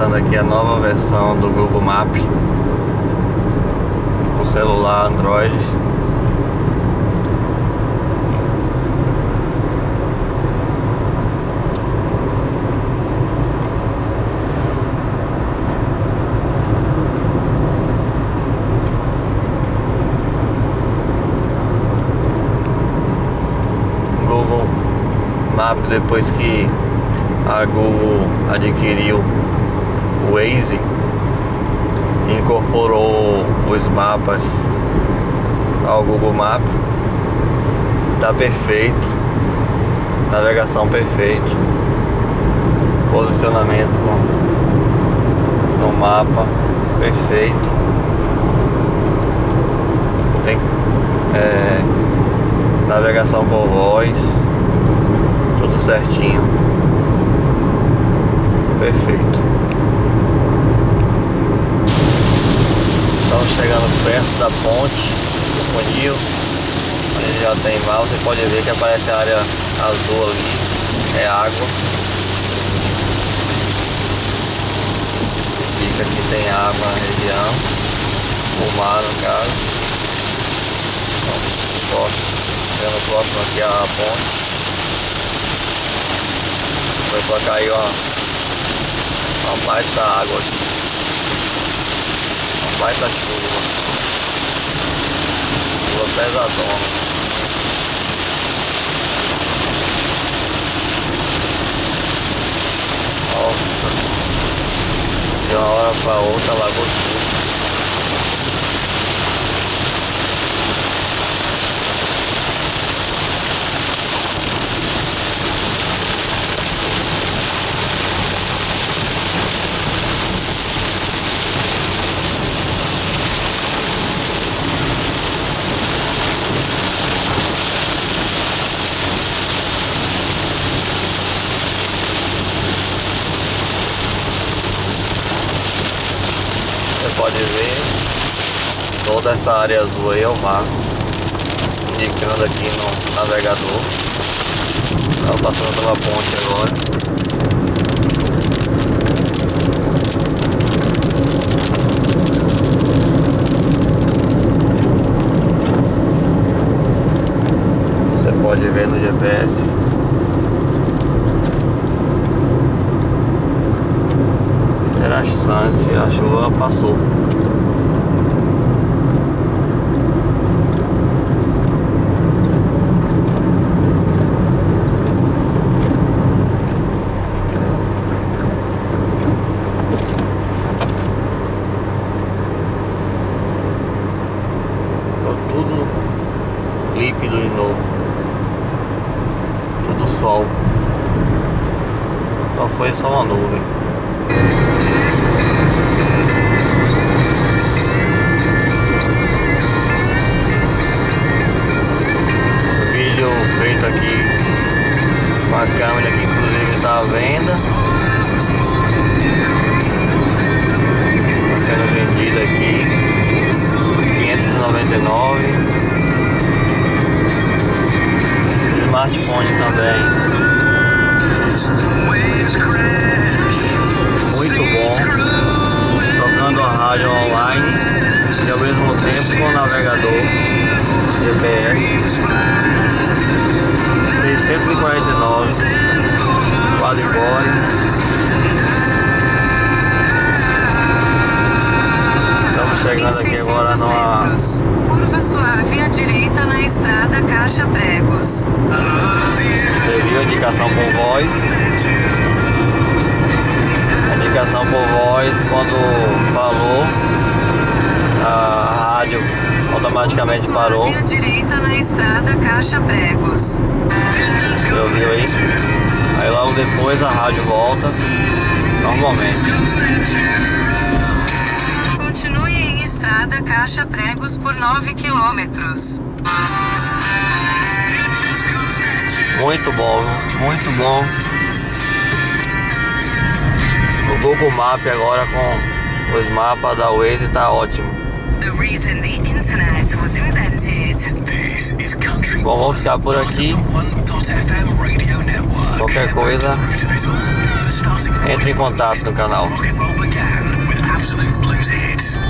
testando aqui a nova versão do Google Maps no celular Android. Google Maps, depois que a Google adquiriu o Waze, incorporou os mapas ao Google Maps, tá perfeito, navegação perfeita, posicionamento no mapa perfeito, tem navegação por voz, tudo certinho, perfeito. Estamos chegando perto da ponte do funil, onde já tem mar. Você pode ver que aparece a área azul ali, é água. Fica que tem água na região, o mar no caso. Então, chegando próximo aqui a ponte. Foi pra cair uma baita água aqui. Baita chuva pesadona. Nossa, de uma hora pra outra largou tudo. Você pode ver toda essa área azul aí é o mar, indicando aqui no navegador. Estava passando pela ponte agora. Você pode ver no GPS. Interessante, a chuva passou. Ficou tudo límpido de novo. Tudo sol. Só foi só uma nuvem. Feito aqui com a câmera que inclusive está à venda, está sendo vendida aqui R$599. Smartphone também, muito bom, tocando a rádio online e ao mesmo tempo com o navegador GPS. 649 quadricore. Estamos chegando aqui agora numa curva suave à direita na estrada Caixa Pregos. Você viu a indicação por voz? A indicação por voz, quando falou, a rádio automaticamente parou. À direita na estrada Caixa Pregos. Você ouviu aí? Aí logo depois a rádio volta normalmente. Continue em estrada Caixa Pregos por 9 quilômetros. Muito bom, muito bom. O Google Maps agora com os mapas da Waze tá ótimo. Bom, vamos ficar por aqui. Qualquer Qualquer coisa, entre em contato no canal.